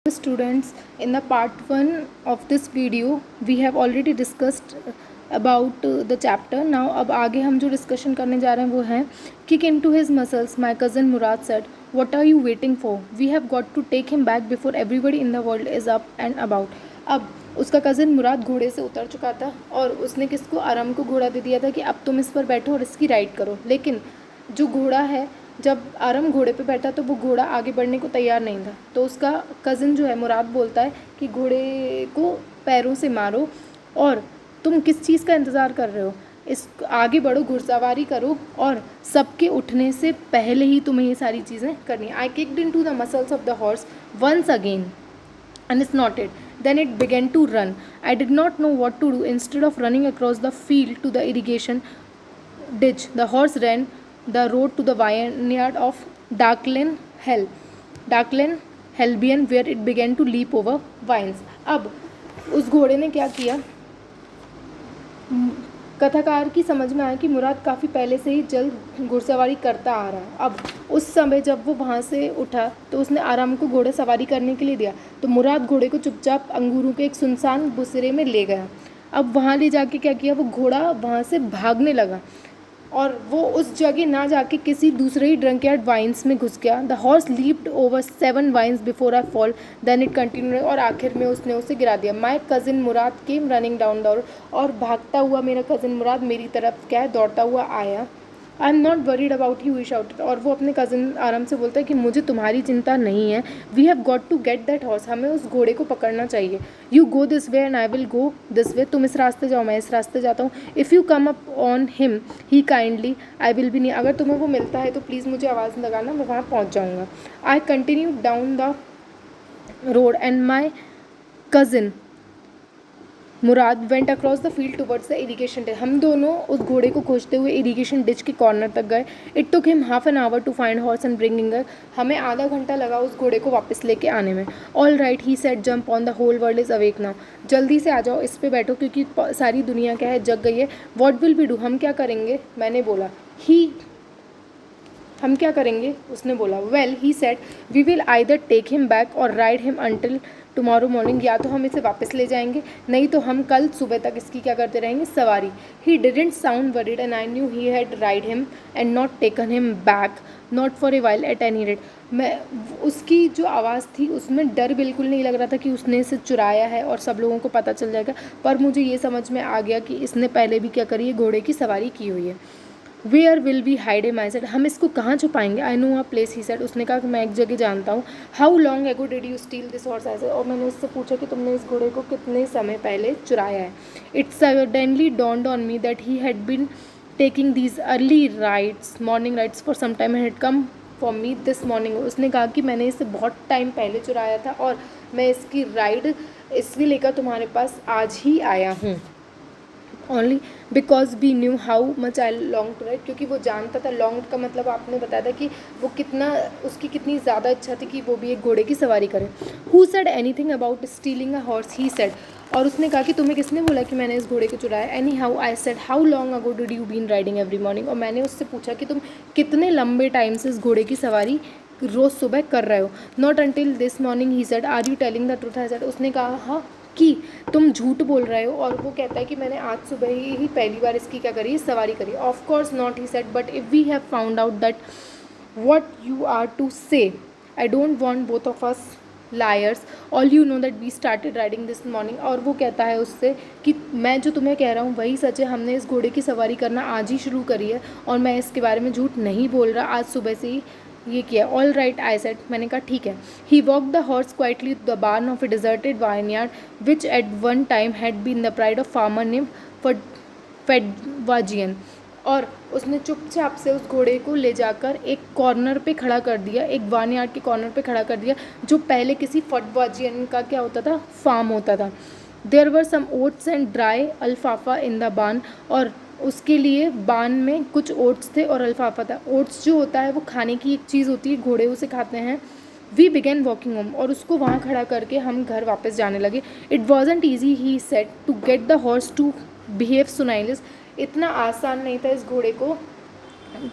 Students, in the part 1 of this video we have already discussed about the chapter. Now अब आगे हम जो discussion करने जा रहे हैं वो है kick into his muscles. My cousin Murad said, what are you waiting for? We have got to take him back before everybody in the world is up and about. अब उसका कज़न मुराद घोड़े से उतर चुका था और उसने किसको, आराम को घोड़ा दे दिया था कि अब तुम इस पर बैठो और इसकी राइड करो। लेकिन जो घोड़ा है, जब आरम घोड़े पे बैठा तो वो घोड़ा आगे बढ़ने को तैयार नहीं था। तो उसका कज़न जो है मुराद बोलता है कि घोड़े को पैरों से मारो और तुम किस चीज़ का इंतज़ार कर रहे हो, इस आगे बढ़ो, घुड़सवारी करो और सबके उठने से पहले ही तुम्हें ये सारी चीज़ें करनी है। I kicked into the muscles of the horse once again and snorted. Then it began to run. I did not know what to do. Instead of running across the field to the irrigation ditch, the horse ran the road to the vineyard of Darklen Helbian, where it began to leap over vines. अब उस घोड़े ने क्या किया, कथाकार की समझ में आया कि मुराद काफ़ी पहले से ही जल्द घुड़सवारी करता आ रहा है। अब उस समय जब वो वहाँ से उठा तो उसने आराम को घोड़े सवारी करने के लिए दिया। तो मुराद घोड़े को चुपचाप अंगूरों के एक सुनसान बुसरे में ले गया। अब वहाँ ले जाके क्या किया, वो घोड़ा वहाँ से भागने लगा और वो उस जगह ना जाके किसी दूसरे ही ड्रंकयार्ड वाइन्स में घुस गया। The horse leaped over 7 vines before I fall, then it continue, और आखिर में उसने उसे गिरा दिया। My cousin Murad came running down the road, और भागता हुआ मेरा कज़िन मुराद मेरी तरफ क्या है, दौड़ता हुआ आया। I am not worried about you, he shouted, और वो अपने कज़न आराम से बोलता है कि मुझे तुम्हारी चिंता नहीं है। We have got to get that horse, हमें उस घोड़े को पकड़ना चाहिए। You go this way and I will go this way, तुम इस रास्ते जाओ मैं इस रास्ते जाता हूँ। If you come up on him he kindly I will be near, अगर तुम्हें वो मिलता है तो प्लीज़ मुझे आवाज़ लगाना, मैं वहाँ पहुँच जाऊँगा। I continue down the road and my cousin Murad went across the field towards the irrigation ditch, हम दोनों उस घोड़े को खोजते हुए इरीगेशन डिच के कॉर्नर तक गए। It took him half an hour to find horse and bringing her, हमें आधा घंटा लगा उस घोड़े को वापस लेके आने में। All right he said, jump on the whole world is awake now, जल्दी से आ जाओ, इस पे बैठो क्योंकि सारी दुनिया क्या है, जग गई है। व्हाट विल वी डू, हम क्या करेंगे, मैंने बोला। हम क्या करेंगे, उसने बोला। Well he said, we will either take him back और ride him until tomorrow morning, या तो हम इसे वापस ले जाएंगे नहीं तो हम कल सुबह तक इसकी क्या करते रहेंगे, सवारी। He didn't sound worried and I knew he had ride him and not taken him back, not for a while at any rate. मैं, उसकी जो आवाज़ थी उसमें डर बिल्कुल नहीं लग रहा था कि उसने इसे चुराया है और सब लोगों को पता चल जाएगा, पर मुझे ये समझ में आ गया कि इसने पहले भी क्या करी है, घोड़े की सवारी की हुई है। Where will we hide him, I said, हम इसको कहाँ छुपाएंगे। I know a place, he said, उसने कहा कि मैं एक जगह जानता हूँ। How long ago did you steal this horse, I said, और मैंने उससे पूछा कि तुमने इस घोड़े को कितने समय पहले चुराया है। It suddenly dawned on me that he had been taking these early rides, morning rides for some time, had come for me this morning. उसने कहा कि मैंने इसे बहुत टाइम पहले चुराया था और मैं इसकी राइड इसलिए लेकर तुम्हारे पास आज ही आया हूँ। Only because we knew how much I long to ride, क्योंकि वो जानता था, लॉन्ग का मतलब आपने बताया था कि वो कितना, उसकी कितनी ज़्यादा इच्छा थी कि वो भी एक घोड़े की सवारी करे। Who said any thing about stealing a horse, he said, और उसने कहा कि तुम्हें किसने बोला कि मैंने इस घोड़े को चुराया। Anyhow I said, how long ago did you been riding every morning, और मैंने उससे पूछा कि तुम कितने लंबे टाइम से इस घोड़े की सवारी रोज़ सुबह कर रहे हो। Not until this morning, he said, are you telling the truth, I said, उसने कहा हाँ कि तुम झूठ बोल रहे हो, और वो कहता है कि मैंने आज सुबह ही पहली बार इसकी क्या करी, सवारी करी। Of course not, he said, but if we have found out that what you are to say, I don't want both of us liars, all you know that we started riding this morning, और वो कहता है उससे कि मैं जो तुम्हें कह रहा हूँ वही सच है, हमने इस घोड़े की सवारी करना आज ही शुरू करी है और मैं इसके बारे में झूठ नहीं बोल रहा, आज सुबह से ही ये किया। ऑल राइट, आई सेड, मैंने कहा ठीक है। He walk the horse quietly the barn of a deserted vineyard which at one time had been the pride of farmer name Fetvajian, और उसने चुपचाप से उस घोड़े को ले जाकर एक कॉर्नर पे खड़ा कर दिया, एक वाइनयार्ड के कॉर्नर पे खड़ा कर दिया जो पहले किसी फडवाजियन का क्या होता था, फार्म होता था। There were some oats and dry alfalfa in the barn, और उसके लिए बान में कुछ ओट्स थे और अल्फाफा था। ओट्स जो होता है वो खाने की एक चीज़ होती है, घोड़े उसे खाते हैं। वी बिगेन वॉकिंग होम, और उसको वहाँ खड़ा करके हम घर वापस जाने लगे। It wasn't easy, he said, to get the horse to behave सुनाइलिस, इतना आसान नहीं था इस घोड़े को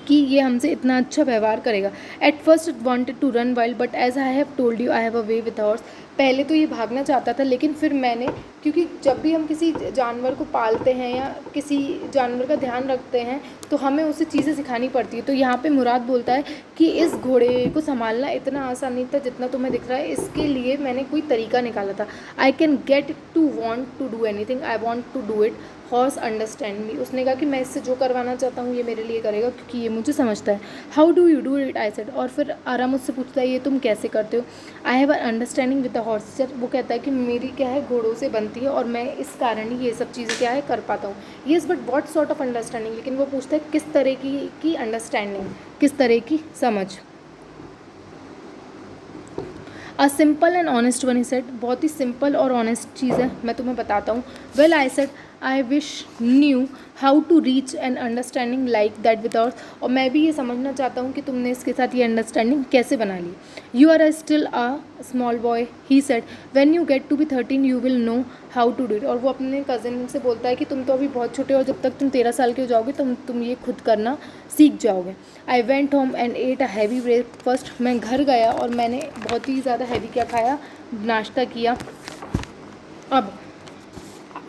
कि ये हमसे इतना अच्छा व्यवहार करेगा। At first it wanted to run wild but as I have told you I have a way with horse. पहले तो ये भागना चाहता था, लेकिन फिर मैंने, क्योंकि जब भी हम किसी जानवर को पालते हैं या किसी जानवर का ध्यान रखते हैं तो हमें उसे चीज़ें सिखानी पड़ती है। तो यहाँ पे मुराद बोलता है कि इस घोड़े को संभालना इतना आसान नहीं था जितना तुम्हें दिख रहा है, इसके लिए मैंने कोई तरीका निकाला था। I can get to want to do anything, I want to do it, horse understand me. उसने कहा कि मैं इससे जो करवाना चाहता हूँ ये मेरे लिए करेगा क्योंकि ये मुझे समझता है। How do you do it, I said. और फिर आराम मुझसे पूछता है ये तुम कैसे करते हो। आई have a understanding with the horse. वो कहता है कि मेरी क्या है, घोड़ों से बनती है और मैं इस कारण ही ये सब चीज़ें क्या है कर पाता हूँ। Yes but what sort of understanding, लेकिन वो पूछता है किस तरह की अंडरस्टैंडिंग, किस तरह की समझ। A simple and honest one, he said. बहुत ही सिंपल और ऑनेस्ट चीज़ है, मैं तुम्हें बताता हूँ। Well I said I wish knew how to reach an understanding like that with ours. और मैं भी ये समझना चाहता हूँ कि तुमने इसके साथ ये अंडरस्टैंडिंग कैसे बना ली। You are still a small boy, he said. When you get to be 13 you will know how to do it. और वो अपने कज़न से बोलता है कि तुम तो अभी बहुत छोटे हो, जब तक तुम 13 साल के हो जाओगे तुम ये खुद करना सीख जाओगे। I went home and at a heavy breakfast. मैं घर गया और मैंने बहुत ही ज़्यादा हैवी क्या खाया, नाश्ता किया। अब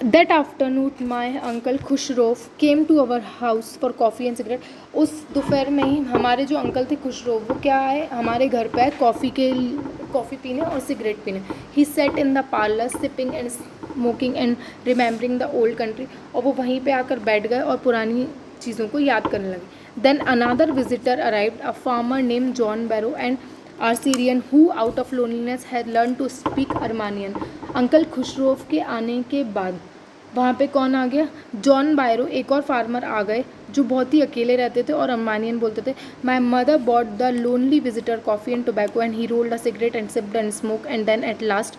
that afternoon my uncle Khosrove came to our house for coffee and cigarette. उस दोपहर में ही हमारे जो अंकल थे खुशरोफ, वो क्या है, हमारे घर पे कॉफ़ी पीने और सिगरेट पीने। He sat in the parlour sipping and smoking and remembering the old country. और वो वहीं पे आकर बैठ गए और पुरानी चीज़ों को याद करने लगे। Then another visitor arrived, a farmer name John Byro and Assyrian who out of loneliness had learn to speak Armenian. Uncle Khosrove के आने के बाद वहाँ पे कौन आ गया, जॉन बायरो, एक और फार्मर आ गए जो बहुत ही अकेले रहते थे और अरमानियन बोलते थे। My mother bought the lonely visitor coffee and tobacco and he rolled a cigarette and sipped and smoke and then at last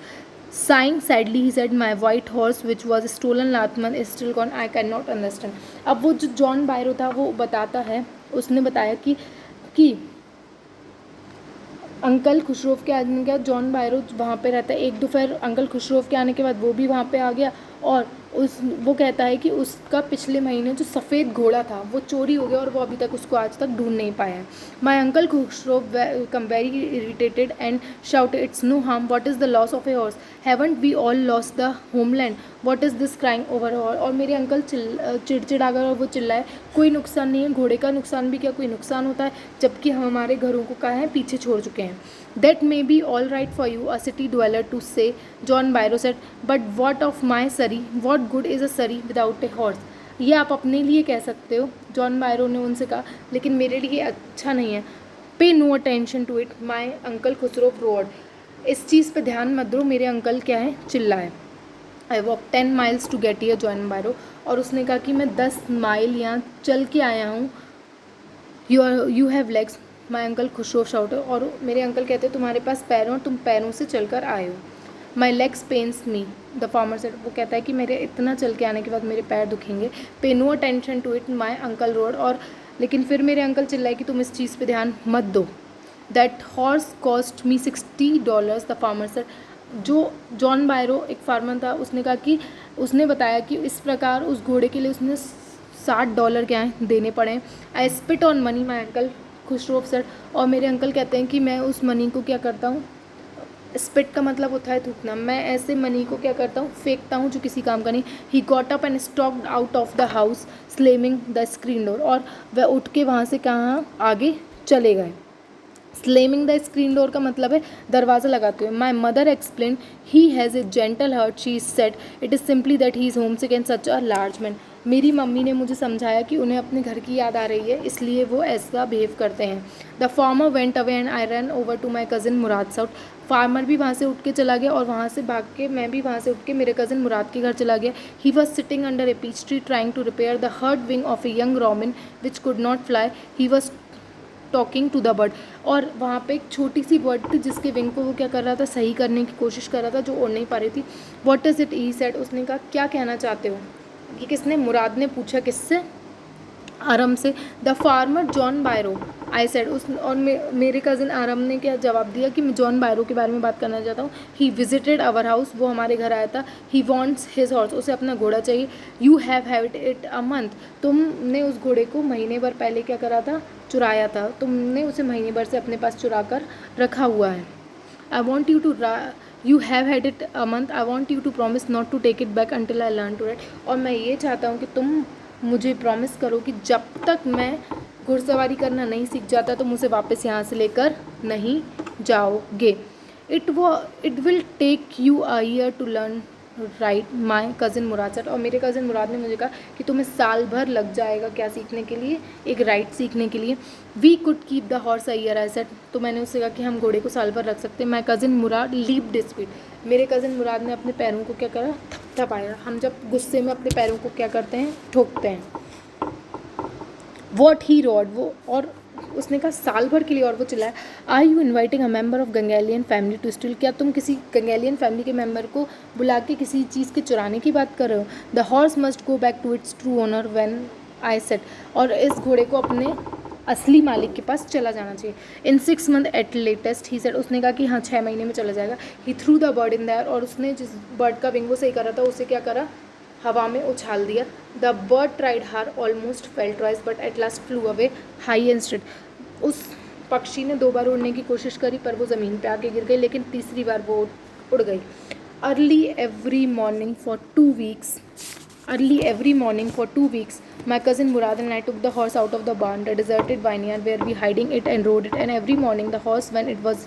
sighing sadly he said my white horse which was stolen last month is still gone, I cannot understand। अब वो जो John बायरो था वो बताता है, उसने बताया कि अंकल खुशरोफ के आदमी का जॉन बायरो वहाँ पे रहता है। एक दोपहर अंकल खुशरोफ के आने के बाद वो भी वहाँ पे आ गया और वो कहता है कि उसका पिछले महीने जो सफ़ेद घोड़ा था वो चोरी हो गया और वो अभी तक उसको आज तक ढूंढ नहीं पाया है। My uncle Khosrove come very irritated and shout it's no harm, what is the loss of a horse, haven't we all loss the homeland, what is this crying over. और मेरे अंकल चिड़चिड़ा गए और वो चिल्लाए कोई नुकसान नहीं है, घोड़े का नुकसान भी क्या कोई नुकसान होता है, जबकि हम हमारे घरों को कहाँ है पीछे छोड़ चुके हैं। That may be all right for you, a city dweller to say, John Byro said, but what of my surrey, what good is a सरी विदाउट ए हॉर्स। ये आप अपने लिए कह सकते हो, जॉन बायरो ने उनसे कहा, लेकिन मेरे लिए अच्छा नहीं है। Pay no attention to it, my uncle Khosrove roared. इस चीज़ पे ध्यान मत दो, मेरे अंकल क्या है चिल्लाए। I walk 10 miles to get here, John Byro. और उसने कहा कि मैं 10 माइल यहाँ चल के आया हूँ। You have legs, my uncle Khusro shout. और मेरे अंकल कहते हैं तुम्हारे पास पैर और तुम पैरों से चलकर आए हो। My legs pens me, the farmer said. वो कहता है कि मेरे इतना चल के आने के बाद मेरे पैर दुखेंगे। Pay no attention to it, my uncle roared. और लेकिन फिर मेरे अंकल चिल्लाए कि तुम इस चीज़ पे ध्यान मत दो। That horse cost me $60, the farmer said. जो जॉन बायरो एक फार्मर था, उसने कहा कि उसने बताया कि इस प्रकार उस घोड़े के लिए उसने $60 क्या है देने पड़े। I spit on money, my uncle Khosrove said. और मेरे अंकल कहते हैं कि मैं उस मनी को क्या करता हूँ, स्पिट का मतलब होता है थूकना, मैं ऐसे मनी को क्या करता हूँ फेंकता हूँ जो किसी काम का नहीं। He got up and stalked out of the house slamming the screen door. और वह उठ के वहाँ से कहाँ आगे चले गए। स्लेमिंग द स्क्रीन डोर का मतलब है दरवाज़ा लगाते हुए। My mother explain he has a gentle hurt, she said it is simply that he is homesick and such a large man. मेरी मम्मी ने मुझे समझाया कि उन्हें अपने घर की याद आ रही है, इसलिए वो ऐसा बिहेव करते हैं। The farmer went away and I ran over to my cousin Mourad shout. Farmer भी वहाँ से उठ के चला गया और वहाँ से भाग के मैं भी वहाँ से उठ के मेरे कज़न मुराद के घर चला गया। He was sitting under a peach tree trying to repair the hurt wing of a young robin which could not fly. He was talking to the bird. और वहाँ पे एक छोटी सी बर्ड थी जिसके विंग को वो क्या कर रहा था, सही करने की कोशिश कर रहा था, जो उड़ नहीं पा रही थी। What is it, he said. उसने कहा क्या कहना चाहते हो। ये किसने, मुराद ने पूछा। किससे, आरम से, the farmer John बायरो, I said, उस और मेरे कज़न आरम ने क्या जवाब दिया कि मैं जॉन बायरो के बारे में बात करना चाहता हूँ. ही विजिटेड आवर हाउस, वो हमारे घर आया था. ही वॉन्ट्स हिज हॉर्स, उसे अपना घोड़ा चाहिए. You have had it a month, तुमने उस घोड़े को महीने भर पहले क्या करा था, चुराया था. तुमने उसे महीने भर से अपने पास चुरा कर रखा हुआ है. I want you to you have had it a month, I want you to promise not to take it back until I learn to ride. और मैं ये चाहता हूँ कि तुम मुझे प्रॉमिस करो कि जब तक मैं घुड़सवारी करना नहीं सीख जाता तो मुझे वापस यहाँ से लेकर नहीं जाओगे. It will take you a year to learn right, my cousin Mourad said. और मेरे कज़िन मुराद ने मुझे कहा कि तुम्हें साल भर लग जाएगा क्या सीखने के लिए, एक राइड सीखने के लिए. We could keep the horse a year, I said. तो मैंने उससे कहा कि हम घोड़े को साल भर रख सकते हैं. माई कज़िन मुराद लीप्ड स्पीड, मेरे कज़िन मुराद ने अपने पैरों को क्या करा, थपथपाया. हम जब गुस्से में अपने पैरों को क्या करते हैं, ठोकते हैं. वॉट ही रॉड, वो, और उसने कहा साल भर के लिए. और वो चिल्लाया, are you inviting a member of Garoghlanian family to steal, क्या तुम किसी गंगेलियन फैमिली के मेंबर को बुला के किसी चीज़ के चुराने की बात कर रहे हो. The horse must go back to its true owner when I said, और इस घोड़े को अपने असली मालिक के पास चला जाना चाहिए. In 6 month at latest, he said, उसने कहा कि हाँ 6 महीने में चला जाएगा. He threw the bird in the air, और उसने जिस बर्ड का विंग वो सही करा था उसे क्या करा, हवा में उछाल दिया. द बर्ड ट्राइड हार, almost fail twice, but at last flu away high and straight. उस पक्षी ने 2 बार उड़ने की कोशिश करी पर वो ज़मीन पे आके गिर गई, लेकिन तीसरी बार वो उड़ गई. Early every morning for 2 weeks, my cousin Murad and I took the horse out of the barn, the deserted vineyard where we hiding it and rode it. And every morning the horse, when it was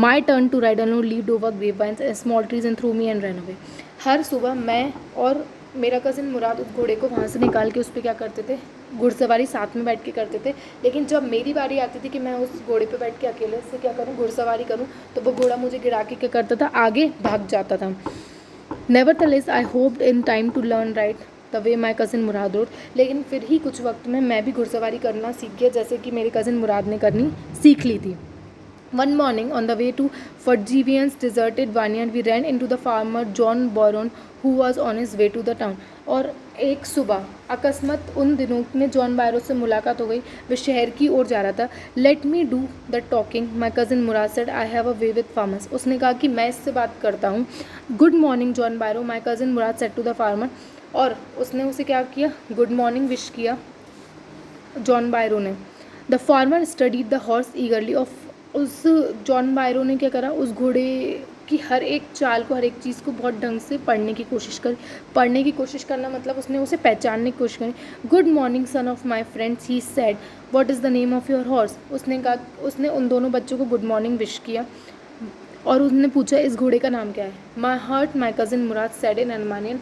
my turn to ride alone, leaped over grapevines and small trees and threw me and ran away. हर सुबह मैं और मेरा cousin मुराद उस घोड़े को वहाँ से निकाल के उस पर क्या करते थे, घुड़सवारी साथ में बैठ के करते थे. लेकिन जब मेरी बारी आती थी कि मैं उस घोड़े पे बैठ के अकेले से क्या करूँ, घुड़सवारी करूँ, तो वो घोड़ा मुझे गिरा के क्या करता था, आगे भाग जाता था. Nevertheless, I hoped in time to learn right the way my cousin Murad road. लेकिन फिर ही कुछ वक्त में मैं भी घुड़सवारी करना सीख गया जैसे कि मेरे कज़न मुराद ने करनी सीख ली थी. One morning on the way to Fudgivian's deserted vineyard, we ran into the farmer John Boron who was on his way to the town. और एक सुबह अकस्मात उन दिनों में जॉन बायरो से मुलाकात हो गई, वह शहर की ओर जा रहा था. Let me do the talking, my cousin Mourad said, I have a way with farmers. उसने कहा कि मैं इससे बात करता हूँ. Good morning John Byro, my cousin Mourad said to the farmer. और उसने उसे क्या किया, गुड मॉर्निंग विश किया जॉन बायरो ने. The farmer studied the horse eagerly. ऑफ उस जॉन बायरो ने क्या करा, उस घोड़े की हर एक चाल को, हर एक चीज़ को बहुत ढंग से पढ़ने की कोशिश करी. पढ़ने की कोशिश करना मतलब उसने उसे पहचानने की कोशिश करी. Good morning son of my friends, he said, what is the name of your horse. उसने कहा, उसने उन दोनों बच्चों को गुड मॉर्निंग विश किया और उसने पूछा इस घोड़े का नाम क्या है. My heart, my cousin Mourad said in Armenian,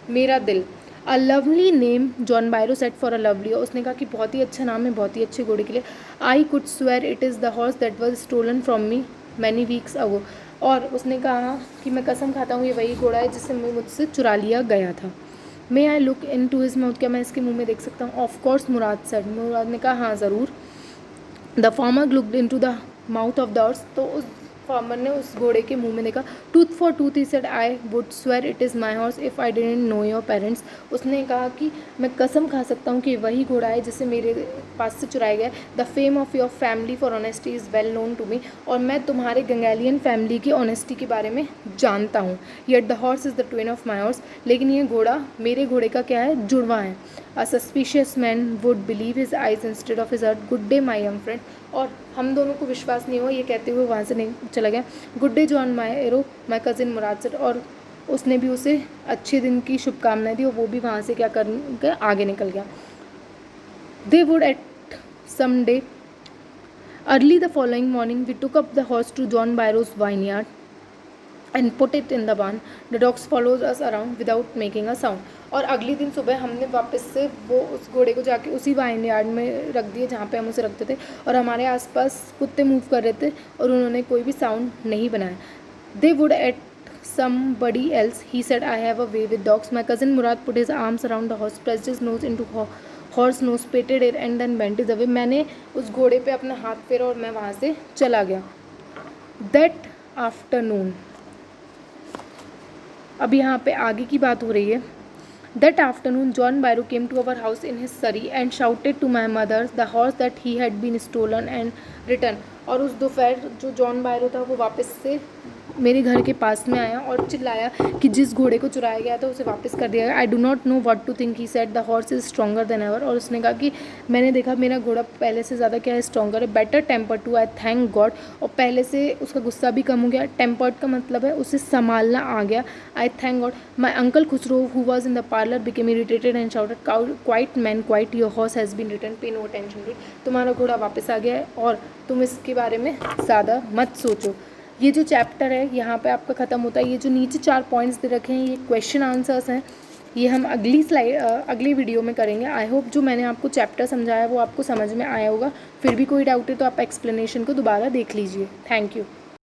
मेरा दिल. A lovely name John Byro said for a lovely. उसने कहा कि बहुत ही अच्छा नाम है बहुत ही अच्छे घोड़े के लिए. I could swear it is the horse that was stolen from me many weeks ago. और उसने कहा कि मैं कसम खाता हूँ ये वही घोड़ा है जिसे मुझसे चुरा लिया गया था. May I look into his mouth, क्या मैं इसके मुँह में देख सकता हूँ. Of course Mourad said, Mourad ने कहा हाँ ज़रूर. The farmer looked into the mouth of the horse. तो उस फार्मर ने उस घोड़े के मुंह में देखा. Tooth for tooth, he said, I would swear it is my horse if I didn't know your parents. उसने कहा कि मैं कसम खा सकता हूँ कि वही घोड़ा है जिसे मेरे पास से चुराया गया. The fame of your family for honesty is well known to me. और मैं तुम्हारे गंगेलियन फैमिली की ऑनेस्टी के बारे में जानता हूँ. Yet the horse is the twin of my horse. लेकिन ये घोड़ा मेरे घोड़े का क्या है, जुड़वा है. A suspicious man would believe his eyes instead of his heart. Good day my young friend. और हम दोनों को विश्वास नहीं हुआ ये कहते हुए वहाँ से नहीं चला गया. गुड डे जॉन मायरो, माई कज़िन मुराद सेड. और उसने भी उसे अच्छे दिन की शुभकामनाएं दी और वो भी वहाँ से क्या कर आगे निकल गया. They would at some day early the following morning we took up the horse to John Byro's vineyard and put it in the barn. The dogs followed us around without making a sound. और अगली दिन सुबह हमने वापस से वो उस घोड़े को जाके उसी वाइन यार्ड में रख दिए जहाँ पे हम उसे रखते थे. और हमारे आसपास कुत्ते मूव कर रहे थे और उन्होंने कोई भी साउंड नहीं बनाया. They would at somebody else, he said, I have a way with dogs. My cousin Murad put his arms around the horse, pressed his nose into horse nose, patted it and then bent his away. मैंने उस घोड़े पे अपना हाथ फेरा और मैं वहाँ से चला गया. That afternoon, अब यहाँ पे आगे की बात हो रही है. That afternoon, John Byro came to our house in his surrey and shouted to my mother the horse that he had been stolen and returned. और उस दोपहर जो जॉन बायरो था वो वापस से मेरे घर के पास में आया और चिल्लाया कि जिस घोड़े को चुराया गया था उसे वापस कर दिया गया. I do not know what to think. He said the horse is stronger than ever. और उसने कहा कि मैंने देखा मेरा घोड़ा पहले से ज़्यादा क्या है, स्ट्रॉन्गर है. Better temper too, I thank God. और पहले से उसका गुस्सा भी कम हो गया. टेम्पर्ड का मतलब है उसे संभालना आ गया. I thank God. My uncle Khosrove who was in the parlour became irritated and shouted, quiet man quiet, your horse has been return, pay no attention to. तुम्हारा घोड़ा वापस आ गया है और तुम इसके बारे में ज़्यादा मत सोचो. ये जो चैप्टर है यहाँ पे आपका ख़त्म होता है. ये जो नीचे 4 पॉइंट्स दे रखे हैं ये क्वेश्चन आंसर्स हैं. ये हम अगली वीडियो में करेंगे. आई होप जो मैंने आपको चैप्टर समझाया वो आपको समझ में आया होगा. फिर भी कोई डाउट है तो आप एक्सप्लेनेशन को दोबारा देख लीजिए. Thank you.